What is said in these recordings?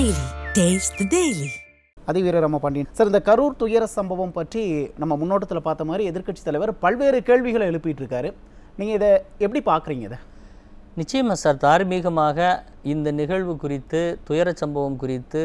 Daily. Taste the Daily. Athiveerar Pandiyan sir, இந்த கரூர் துயர சம்பவம் பற்றி நம்ம முன்னோட்டத்தில் பார்த்த மாதிரி எதிர்க்கட்சி தலைவர் பல்வேறு கேள்விகளை எழுப்பிட்டு இருக்காரு. நீங்கள் இதை எப்படி பார்க்குறீங்க? இதை நிச்சயமாக சார், தார்மீகமாக இந்த நிகழ்வு குறித்து, துயர சம்பவம் குறித்து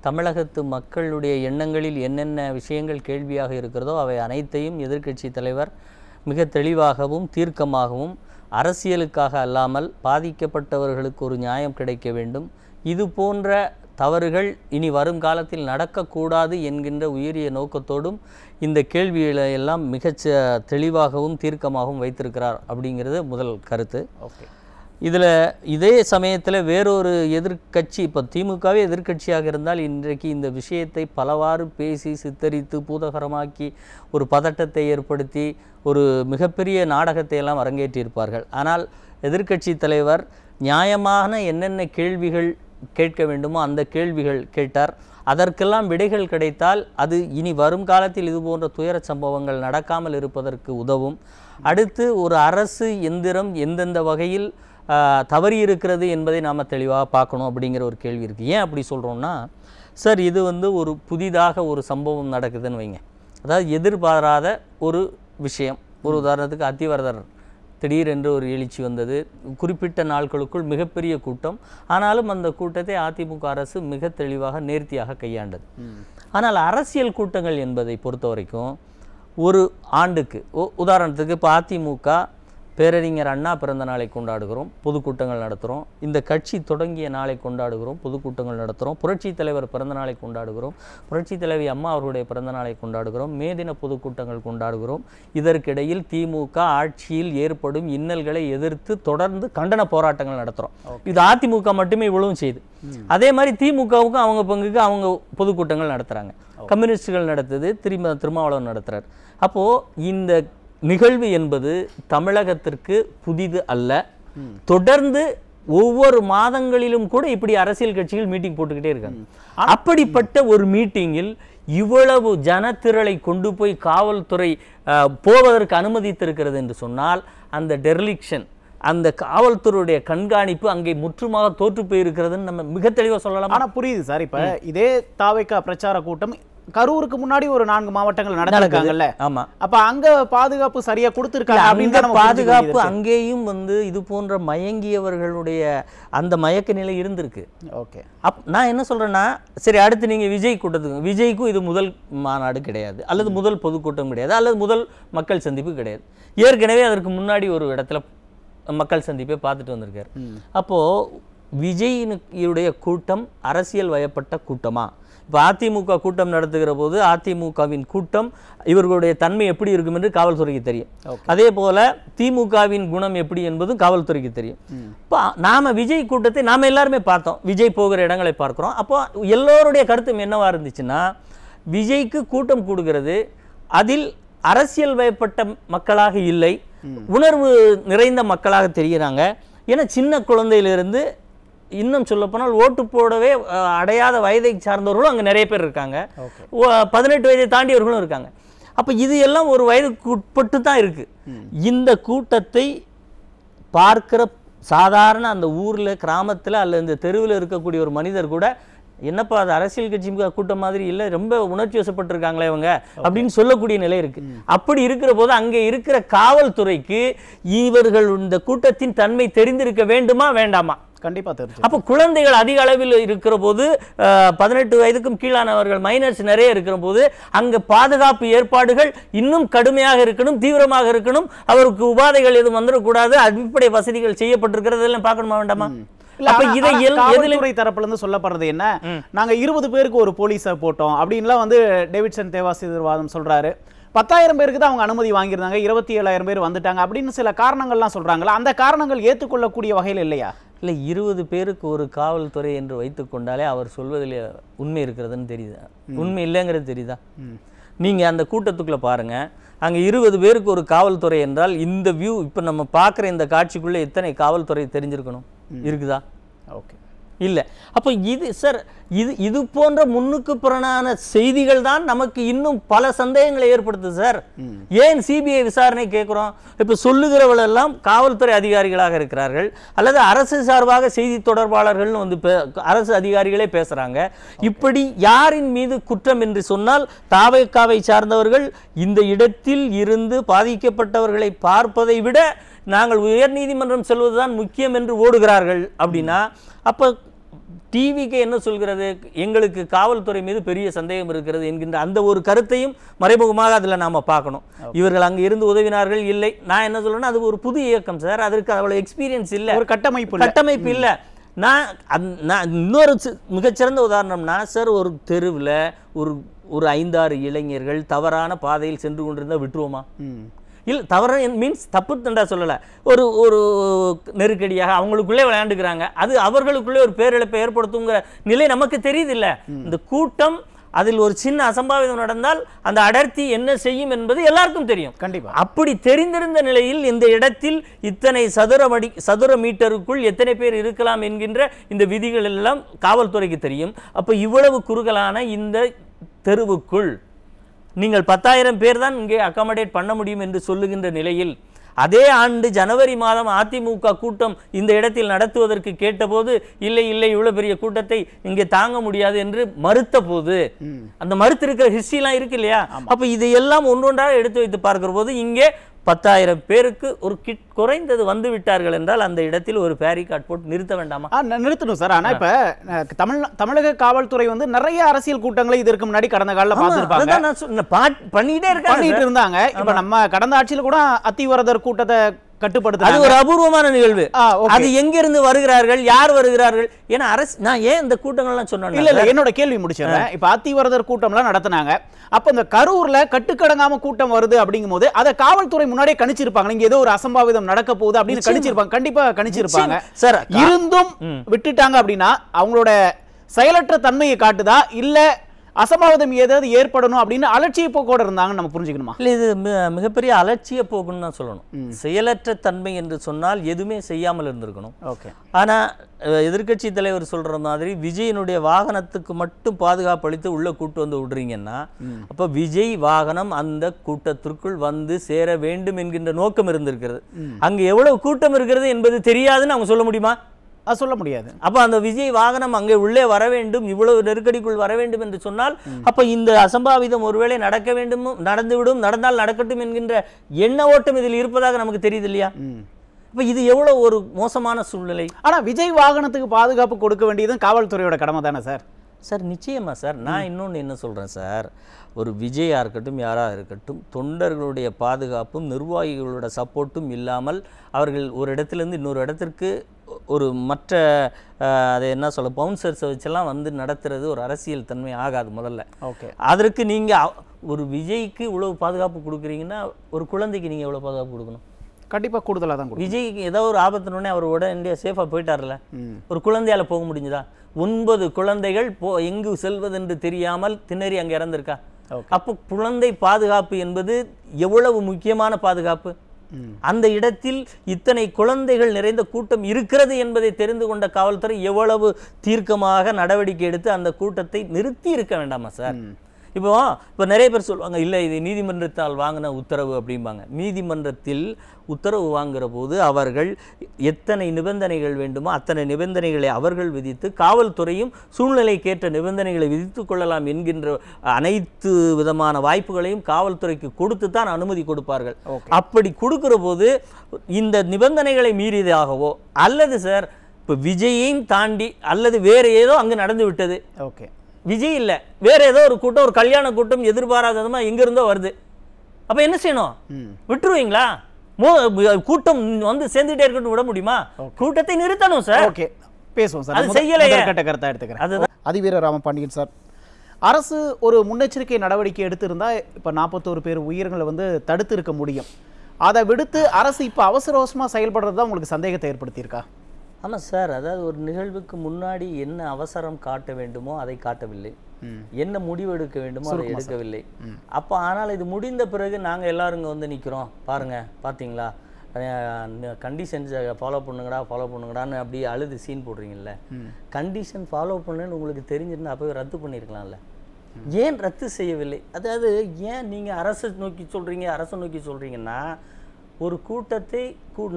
தமிழகத்து மக்களுடைய எண்ணங்களில் என்னென்ன விஷயங்கள் கேள்வியாக இருக்கிறதோ அவை அனைத்தையும் எதிர்க்கட்சி தலைவர் மிக தெளிவாகவும் தீர்க்கமாகவும், அரசியலுக்காக அல்லாமல் பாதிக்கப்பட்டவர்களுக்கு ஒரு நியாயம் கிடைக்க வேண்டும், இது போன்ற தவறுகள் இனி வரும் காலத்தில் நடக்கக்கூடாது என்கின்ற உயரிய நோக்கத்தோடும் இந்த கேள்விகளை எல்லாம் மிகச் தெளிவாகவும் தீர்க்கமாகவும் வைத்திருக்கிறார் அப்படிங்கிறது முதல் கருத்து. இதில் இதே சமயத்தில் வேறொரு எதிர்க்கட்சி, இப்போ திமுகவே எதிர்க்கட்சியாக இருந்தால் இன்றைக்கு இந்த விஷயத்தை பலவாறு பேசி சித்தரித்து பூதகரமாக்கி ஒரு பதட்டத்தை ஏற்படுத்தி ஒரு மிகப்பெரிய நாடகத்தை எல்லாம் அரங்கேற்றியிருப்பார்கள். ஆனால் எதிர்க்கட்சி தலைவர் நியாயமான என்னென்ன கேள்விகள் கேட்க வேண்டுமோ அந்த கேள்விகள் கேட்டார். அதற்கெல்லாம் விடைகள் கிடைத்தால் அது இனி வரும் காலத்தில் இது போன்ற துயர சம்பவங்கள் நடக்காமல் இருப்பதற்கு உதவும். அடுத்து ஒரு அரசு எந்திரம் எந்தெந்த வகையில் தவறி இருக்கிறது என்பதை நாம் தெளிவாக பார்க்கணும் அப்படிங்கிற ஒரு கேள்வி இருக்குது. ஏன் அப்படி சொல்கிறோம்னா சார், இது ஒரு புதிதாக ஒரு சம்பவம் நடக்குதுன்னு வைங்க, அதாவது எதிர்பாராத ஒரு விஷயம். ஒரு உதாரணத்துக்கு அத்திவரதர் திடீரென்று ஒரு எழுச்சி வந்தது, குறிப்பிட்ட நாட்களுக்குள் மிகப்பெரிய கூட்டம். ஆனாலும் அந்த கூட்டத்தை அதிமுக அரசு மிக தெளிவாக நேர்த்தியாக கையாண்டது. ஆனால் அரசியல் கூட்டங்கள் என்பதை பொறுத்த வரைக்கும் ஒரு ஆண்டுக்கு, உதாரணத்துக்கு இப்போ அதிமுக பேரறிஞர் அண்ணா பிறந்த நாளை கொண்டாடுகிறோம், பொதுக்கூட்டங்கள் நடத்துகிறோம். இந்த கட்சி தொடங்கிய நாளை கொண்டாடுகிறோம், பொதுக்கூட்டங்கள் நடத்துகிறோம். புரட்சி தலைவர் பிறந்த நாளை கொண்டாடுகிறோம், புரட்சி தலைவி அம்மா அவர்களுடைய பிறந்த நாளை கொண்டாடுகிறோம், மே தின பொதுக்கூட்டங்கள் கொண்டாடுகிறோம். இதற்கிடையில் திமுக ஆட்சியில் ஏற்படும் இன்னல்களை எதிர்த்து தொடர்ந்து கண்டன போராட்டங்கள் நடத்துகிறோம். இது அதிமுக மட்டுமே இவ்வளவும் செய்யுது. அதே மாதிரி திமுகவுக்கும் அவங்க பங்குக்கு அவங்க பொதுக்கூட்டங்கள் நடத்துகிறாங்க. கம்யூனிஸ்டுகள் நடத்துது, திருமாவளவன் நடத்துகிறார். அப்போது இந்த நிகழ்வு என்பது தமிழகத்திற்கு புதிது அல்ல. தொடர்ந்து ஒவ்வொரு மாதங்களிலும் கூட இப்படி அரசியல் கட்சிகள் மீட்டிங் போட்டுக்கிட்டே இருக்காங்க. அப்படிப்பட்ட ஒரு மீட்டிங்கில் இவ்வளவு ஜனத்திரளை கொண்டு போய் காவல்துறை போவதற்கு அனுமதித்திருக்கிறது என்று சொன்னால் அந்த டெர்லிக்ஷன், அந்த காவல்துறையுடைய கண்காணிப்பு அங்கே முற்றுமாக தோற்று போயிருக்கிறதுன்னு நம்ம மிக தெளிவாக சொல்லலாம். ஆனால் புரியுது சார், இப்போ இதே தாவேகா பிரச்சார கூட்டம் கரூருக்கு முன்னாடி ஒரு 4 மாவட்டங்கள் நடந்திருக்காங்கல்ல. ஆமா, அப்ப அங்க பாதுகாப்பு சரியா கொடுத்திருக்காங்க. பாதுகாப்பு அங்கேயும் இது போன்ற மயங்கியவர்களுடைய அந்த மயக்க நிலை இருந்திருக்கு. ஓகே, நான் என்ன சொல்றேன்னா, சரி அடுத்து நீங்க விஜய் கூட்டத்துக்கு, விஜய்க்கும் இது முதல் மாநாடு கிடையாது, அல்லது முதல் பொதுக்கூட்டம் கிடையாது, அல்லது முதல் மக்கள் சந்திப்பு கிடையாது. ஏற்கனவே அதற்கு முன்னாடி ஒரு இடத்துல மக்கள் சந்திப்பை பார்த்துட்டு வந்திருக்காரு. அப்போ விஜயினுடைய கூட்டம் அரசியல் வயப்பட்ட கூட்டமா? இப்போ அதிமுக கூட்டம் நடத்துகிற போது அதிமுகவின் கூட்டம் இவர்களுடைய தன்மை எப்படி இருக்கும் என்று காவல்துறைக்கு தெரியும். அதே போல திமுகவின் குணம் எப்படி என்பதும் காவல்துறைக்கு தெரியும். இப்போ நாம விஜய் கூட்டத்தை நாம எல்லாருமே பார்த்தோம், விஜய் போகிற இடங்களை பார்க்கிறோம். அப்போ எல்லோருடைய கருத்தும் என்னவா இருந்துச்சுன்னா, விஜய்க்கு கூட்டம் கூடுகிறது, அதில் அரசியல் வயப்பட்ட மக்களாக இல்லை, உணர்வு நிறைந்த மக்களாக தெரிகிறாங்க. ஏன்னா சின்ன குழந்தையிலிருந்து இன்னும் சொல்லப்போனால் ஓட்டு போடவே அடையாத வயதை சார்ந்தவர்களும் அங்கே நிறைய பேர் இருக்காங்க, 18 வயதை தாண்டியவர்களும் இருக்காங்க. அப்போ இது எல்லாம் ஒரு வயதுக்கு உட்பட்டு தான் இருக்கு. இந்த கூட்டத்தை பார்க்கிற சாதாரண அந்த ஊரில், கிராமத்தில் அல்லது இந்த தெருவில் இருக்கக்கூடிய ஒரு மனிதர் கூட, என்னப்பா அது அரசியல் கட்சி கூட்டம் மாதிரி இல்லை, ரொம்ப உணர்ச்சி வசப்பட்டிருக்காங்களே இவங்க அப்படின்னு சொல்லக்கூடிய நிலை இருக்கு. அப்படி இருக்கிற போது அங்கே இருக்கிற காவல்துறைக்கு இவர்கள் இந்த கூட்டத்தின் தன்மை தெரிந்திருக்க வேண்டுமா வேண்டாமா? கண்டிப்பா தெரியும். அப்போ குழந்தைகள் அதிக அளவில் இருக்கிற போது, 18 வயதுக்கும் கீழானவர்கள் மைனர்ஸ் நிறைய இருக்கிற போது அங்க பாதுகாப்பு ஏற்பாடுகள் இன்னும் கடுமையாக இருக்கணும், தீவிரமாக இருக்கணும். அவருக்கு உபாதைகள் எதுவும் வந்துடக்கூடாது, அடிப்படை வசதிகள் செய்யப்பட்டிருக்கிறது எல்லாம் பார்க்கணுமா வேண்டாமா? காவல்துறை தரப்புல இருந்து சொல்லப்படுறது என்ன, நாங்க 20 பேருக்கு ஒரு போலீஸை போட்டோம் அப்படின்லாம் டேவிட்சன் தேவாசிர்வாதம் சொல்றாரு. 10,000 பேருக்கு தான் அவங்க அனுமதி வாங்கியிருந்தாங்க, 27,000 பேர் வந்துட்டாங்க அப்படின்னு சில காரணங்கள்லாம் சொல்றாங்களா? அந்த காரணங்கள் ஏற்றுக்கொள்ளக்கூடிய வகையில் இல்லையா? இல்லை, 20 பேருக்கு ஒரு காவல்துறை என்று வைத்துக் கொண்டாலே அவர் சொல்வதில் உண்மை இருக்கிறதுன்னு தெரியுதா? உண்மை இல்லைங்கிறது தெரியுதா? நீங்கள் அந்த கூட்டத்துக்குள்ளே பாருங்கள், அங்கே 20 பேருக்கு ஒரு காவல்துறை என்றால் இந்த வியூ இப்போ நம்ம பார்க்குற இந்த காட்சிக்குள்ளே எத்தனை காவல்துறை தெரிஞ்சிருக்கணும்? இருக்குதா? ஓகே, இல்லை. அப்போ இது சார் இது போன்ற முன்னுக்கு புறனான செய்திகள் தான் நமக்கு இன்னும் பல சந்தேகங்களை ஏற்படுத்துது சார். ஏன் சிபிஐ விசாரணை கேட்குறோம்? இப்போ சொல்லுகிறவளெல்லாம் காவல்துறை அதிகாரிகளாக இருக்கிறார்கள், அல்லது அரசு சார்பாக செய்தி தொடர்பாளர்கள்னு வந்து அரசு அதிகாரிகளே பேசுகிறாங்க. இப்படி யாரின் மீது குற்றம் என்று சொன்னால் தாவேக்காவை சார்ந்தவர்கள் இந்த இடத்தில் இருந்து பாதிக்கப்பட்டவர்களை பார்ப்பதை விட நாங்கள் உயர் நீதிமன்றம் செல்வதுதான் முக்கியம் என்று ஓடுகிறார்கள். அப்படின்னா அப்போ டிவிக்கு என்ன சொல்கிறது? எங்களுக்கு காவல்துறை மீது பெரிய சந்தேகம் இருக்கிறது என்கின்ற அந்த ஒரு கருத்தையும் மறைமுகமாக அதில் நாம் பார்க்கணும். இவர்கள் அங்கே இருந்து உதவினார்கள் இல்லை. நான் என்ன சொல்றேன்னா, அது ஒரு புது இயக்கம் சார், அதற்கு அவ்வளோ எக்ஸ்பீரியன்ஸ் இல்லை, ஒரு கட்டமைப்பு இல்லை. நான் இன்னொரு மிகச்சிறந்த உதாரணம்னா சார், ஒரு தெருவில் ஒரு 5-6 இளைஞர்கள் தவறான பாதையில் சென்று கொண்டிருந்தால் விட்டுருவோமா? இல்லை, தவறு மீன்ஸ் தப்பு தண்டா சொல்லலை, ஒரு நெருக்கடியாக அவங்களுக்குள்ளே விளையாண்டுக்கிறாங்க, அது அவர்களுக்குள்ளே ஒரு பேரிழப்பை ஏற்படுத்துங்கிற நிலை நமக்கு தெரியுது இல்லை? இந்த கூட்டம் அதில் ஒரு சின்ன அசம்பாவிதம் நடந்தால் அந்த அடர்த்தி என்ன செய்யும் என்பது எல்லாருக்கும் தெரியும். கண்டிப்பா. அப்படி தெரிந்திருந்த நிலையில் இந்த இடத்தில் இத்தனை சதுர மீட்டருக்குள் எத்தனை பேர் இருக்கலாம் என்கின்ற இந்த விதிகள் எல்லாம் காவல்துறைக்கு தெரியும். அப்போ இவ்வளவு குறுகலான இந்த தெருவுக்குள் நீங்கள் 10,000 பேர் தான் இங்கே அகாமடேட் பண்ண முடியும் என்று சொல்லுகின்ற நிலையில், அதே ஆண்டு ஜனவரி மாதம் அதிமுக கூட்டம் இந்த இடத்தில் நடத்துவதற்கு கேட்டபோது இல்லை இவ்வளவு பெரிய கூட்டத்தை இங்கே தாங்க முடியாது என்று மறுத்த போது, அந்த மறுத்து இருக்கிற ஹிஸ்டரிலாம் இருக்கு இல்லையா? அப்ப இதையெல்லாம் ஒன்றொன்றாக எடுத்து வைத்து பார்க்கிற போது இங்கே 10,000 பேருக்கு ஒரு கிட் குறைந்தது வந்து விட்டார்கள் என்றால் அந்த இடத்தில் ஒரு பேரிகார்ட் போட்டு நிறுத்த வேண்டாமா? நிறுத்தணும் சார். ஆனா இப்ப தமிழக காவல்துறை வந்து நிறைய அரசியல் கூட்டங்களை இதற்கு முன்னாடி கடந்த காலத்துல பண்ணிட்டே இருந்தாங்க. இப்ப நம்ம கடந்த ஆட்சியில கூட அத்திவரதர் கூட்டத்தை கட்டுப்படுத்த, அது ஒரு அபூர்வமான நிகழ்வு. அது எங்கிருந்து வருகிறார்கள், யார் வருகிறார்கள்? ஏன்னா அரசு, நான் ஏன் இந்த கூட்டங்கள்லாம் சொன்னேன், இல்ல என்னோட கேள்வி முடிச்சிடுறேன். இப்ப அத்திவரதர் கூட்டம்லாம் நடத்தினாங்க. அப்ப இந்த கரூர்ல கட்டுக்கடங்காம கூட்டம் வருது அப்படிங்கும் போது அதை காவல்துறை முன்னாடியே கணிச்சிருப்பாங்க, இங்க ஏதோ ஒரு அசம்பாவிதம் நடக்க போகுது அப்படின்னு கணிச்சிருப்பாங்க. கண்டிப்பா கணிச்சிருப்பாங்க சார். இருந்தும் விட்டுட்டாங்க அப்படின்னா அவங்களோட செயலற்ற தன்மையை காட்டுதா, இல்ல அசம்பாவிதம் ஏதாவது ஏற்படணும் அப்படின்னு அலட்சிய போக்கோடு இருந்தாங்கன்னு நம்ம புரிஞ்சுக்கணுமா? இல்லை, இது மிகப்பெரிய அலட்சிய போக்குன்னு தான் சொல்லணும். செயலற்ற தன்மை என்று சொன்னால் எதுவுமே செய்யாமல் இருந்திருக்கணும். ஓகே. ஆனால் எதிர்கட்சி தலைவர் சொல்ற மாதிரி விஜயனுடைய வாகனத்துக்கு மட்டும் பாதுகாப்பு அளித்து உள்ள கூட்டு வந்து விடுறீங்கன்னா, அப்போ விஜய் வாகனம் அந்த கூட்டத்திற்குள் வந்து சேர வேண்டும் என்கின்ற நோக்கம் இருந்திருக்கிறது. அங்கே எவ்வளவு கூட்டம் இருக்கிறது என்பது தெரியாதுன்னு அவங்க சொல்ல முடியுமா? சொல்ல முடியாது. அப்ப அந்த விஜய் வாகனம் அங்கே உள்ளே வர வேண்டும், இவ்வளவு நெருக்கடிக்குள் வர வேண்டும் என்று சொன்னால், அப்ப இந்த அசம்பாவிதம் ஒருவேளை நடக்க வேண்டும், நடந்துவிடும், நடந்தால் நடக்கட்டும் என்கின்ற எண்ண ஓட்டம் இதில் இருப்பதாக நமக்கு தெரியுது இல்லையா? இப்ப இது எவ்வளவு ஒரு மோசமான சூழ்நிலை. ஆனா விஜய் வாகனத்துக்கு பாதுகாப்பு கொடுக்க வேண்டியது காவல்துறையோட கடமை தானே சார்? சார் நிச்சயமா சார். நான் இன்னொன்று என்ன சொல்கிறேன் சார், ஒரு விஜயாக இருக்கட்டும் யாராக இருக்கட்டும், தொண்டர்களுடைய பாதுகாப்பும் நிர்வாகிகளோட சப்போர்ட்டும் இல்லாமல் அவர்கள் ஒரு இடத்துலேருந்து இன்னொரு இடத்திற்கு ஒரு மற்ற அதை என்ன சொல்ல பவுன்சர்ஸை வச்செல்லாம் வந்து நடத்துறது ஒரு அரசியல் தன்மை ஆகாது முதல்ல. ஓகே. அதற்கு நீங்கள் ஒரு விஜய்க்கு இவ்வளவு பாதுகாப்பு கொடுக்குறீங்கன்னா ஒரு குழந்தைக்கு நீங்கள் எவ்வளோ பாதுகாப்பு கொடுக்கணும்? கண்டிப்பாக கூடுதலாக தான். விஜய்க்கு ஏதோ ஒரு ஆபத்துனோடனே அவர் உடனே சேஃபாக போயிட்டார்ல, ஒரு குழந்தையால் போக முடிஞ்சுதா? 9 குழந்தைகள் எங்கு செல்வதென்று தெரியாமல் திணறி அங்கே இறந்திருக்கா? அப்போ குழந்தை பாதுகாப்பு என்பது எவ்வளவு முக்கியமான பாதுகாப்பு. அந்த இடத்தில் இத்தனை குழந்தைகள் நிறைந்த கூட்டம் இருக்கிறது என்பதை தெரிந்து கொண்ட காவல்துறை எவ்வளவு தீர்க்கமாக நடவடிக்கை எடுத்து அந்த கூட்டத்தை நிறுத்தி இருக்க வேண்டாமா சார்? இப்போ நிறைய பேர் சொல்லுவாங்க, இல்லை இது நீதிமன்றத்தால் வாங்கின உத்தரவு அப்படிம்பாங்க. நீதிமன்றத்தில் உத்தரவு வாங்குகிற போது அவர்கள் எத்தனை நிபந்தனைகள் வேண்டுமோ அத்தனை நிபந்தனைகளை அவர்கள் விதித்து, காவல்துறையும் சூழ்நிலைக்கேற்ற நிபந்தனைகளை விதித்து கொள்ளலாம் என்கின்ற அனைத்து விதமான வாய்ப்புகளையும் காவல்துறைக்கு கொடுத்து தான் அனுமதி கொடுப்பார்கள். அப்படி கொடுக்கிற போது இந்த நிபந்தனைகளை மீறியதாகவோ அல்லது சார் இப்போ விஜயையும் தாண்டி அல்லது வேறு ஏதோ அங்கு நடந்து விட்டது, ஓகே விஜய் இல்லை வேற ஏதோ ஒரு கூட்டம், ஒரு கல்யாண கூட்டம் எதிர்பாராதமா எங்க இருந்தோ வருது, அப்ப என்ன செய்யணும்? விட்டுருவீங்களா? கூட்டம் வந்து சேர்ந்துட்டே இருக்கட்டும் விட முடியுமா? கூட்டத்தை நிறுத்தணும் சார். ஓகே, பேசுவோம் சார். அது செய்யலையே. கருத்தா எடுத்துக்கிறேன். அதுதான் அதிவீர ராமபாண்டியன் சார். அரசு ஒரு முன்னெச்சரிக்கை நடவடிக்கை எடுத்திருந்தா இப்ப 41 பேர் உயிர்களை வந்து தடுத்து இருக்க முடியும். அதை விடுத்து அரசு இப்ப அவசர அவசரமா செயல்படுறது தான் உங்களுக்கு சந்தேகத்தை ஏற்படுத்தியிருக்கா? ஆமாம் சார். அதாவது ஒரு நிகழ்வுக்கு முன்னாடி என்ன அவசரம் காட்ட வேண்டுமோ அதை காட்டவில்லை, என்ன முடிவு எடுக்க வேண்டுமோ அதை எடுக்கவில்லை. அப்போ ஆனால் இது முடிந்த பிறகு நாங்கள் எல்லாரும் இங்கே வந்து நிற்கிறோம் பாருங்க, பார்த்தீங்களா கண்டிஷன்ஸை ஃபாலோ பண்ணுங்கடான்னு அப்படியே அழுது சீன் போடுறீங்கல்ல. கண்டிஷன் ஃபாலோ பண்ணுன்னு உங்களுக்கு தெரிஞ்சிருந்தா அப்போவே ரத்து பண்ணியிருக்கலாம்ல. ஏன் ரத்து செய்யவில்லை? அதாவது ஏன் நீங்கள் அரசை நோக்கி சொல்கிறீங்கன்னா ஒரு கூட்டத்தை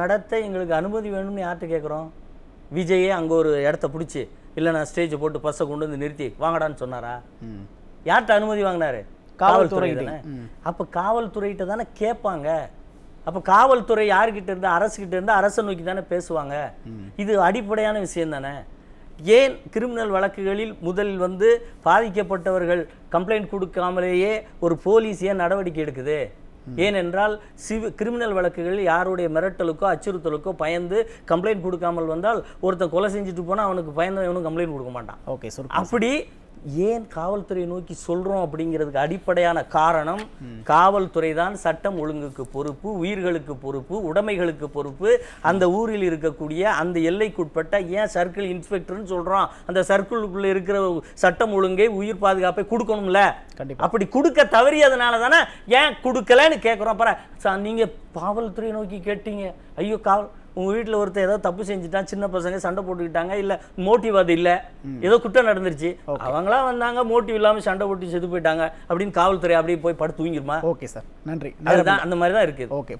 நடத்த எங்களுக்கு அனுமதி வேணும்னு யார்கிட்ட கேட்குறோம்? விஜயே அங்கே ஒரு இடத்த பிடிச்சி இல்லை நான் ஸ்டேஜை போட்டு பஸ்ஸை கொண்டு வந்து நிறுத்தி வாங்கடான்னு சொன்னாரா? யார்கிட்ட அனுமதி வாங்கினாரு? காவல்துறை தானே. அப்போ காவல்துறைகிட்ட தானே கேட்பாங்க. அப்போ காவல்துறை யார்கிட்ட இருந்தால் அரசுகிட்ட இருந்தால் அரசை நோக்கி தானே பேசுவாங்க. இது அடிப்படையான விஷயம் தானே. ஏன் கிரிமினல் வழக்குகளில் முதலில் வந்து பாதிக்கப்பட்டவர்கள் கம்ப்ளைண்ட் கொடுக்காமலேயே ஒரு போலீஸ் ஏன் நடவடிக்கை எடுக்குது? ஏனென்றால் கிரிமினல் வழக்குகளில் யாருடைய மிரட்டலுக்கோ அச்சுறுத்தலுக்கோ பயந்து கம்ப்ளைண்ட் கொடுக்காமல் வந்தால் ஒருத்தன் கொலை செஞ்சுட்டு போனால் அவனுக்கு பயந்து அவனும் கம்ப்ளைண்ட் கொடுக்க மாட்டான். ஓகே, அப்படி ஏன் காவல்துறையை நோக்கி சொல்றோம் அப்படிங்கிறதுக்கு அடிப்படையான காரணம், காவல்துறை தான் சட்டம் ஒழுங்குக்கு பொறுப்பு, உயிர்களுக்கு பொறுப்பு, உடைமைகளுக்கு பொறுப்பு. அந்த ஊரில் இருக்கக்கூடிய அந்த எல்லைக்குட்பட்ட ஏன் சர்க்கிள் இன்ஸ்பெக்டர்னு சொல்றோம், அந்த சர்க்கிளுக்குள்ள இருக்கிற சட்டம் ஒழுங்கை உயிர் பாதுகாப்பை கொடுக்கணும்ல. அப்படி கொடுக்க தவறியதுனால தானே ஏன் கொடுக்கலன்னு கேட்குறோம். அப்புறம் நீங்க காவல்துறையை நோக்கி கேட்டீங்க. ஐயோ உங்கள் வீட்டில் ஒருத்தர் ஏதோ தப்பு செஞ்சுட்டான், சின்ன பசங்க சண்டை போட்டுக்கிட்டாங்க, இல்லை மோட்டிவ் அது இல்லை, ஏதோ குற்றம் நடந்துருச்சு, அவங்களாம் வந்தாங்க மோட்டிவ் இல்லாமல் சண்டை போட்டு செத்து போயிட்டாங்க அப்படின்னு காவல்துறை அப்படியே போய் படுத்து தூங்கிருமா? ஓகே சார், நன்றி. அதுதான் அந்த மாதிரி தான் இருக்குது. ஓகே.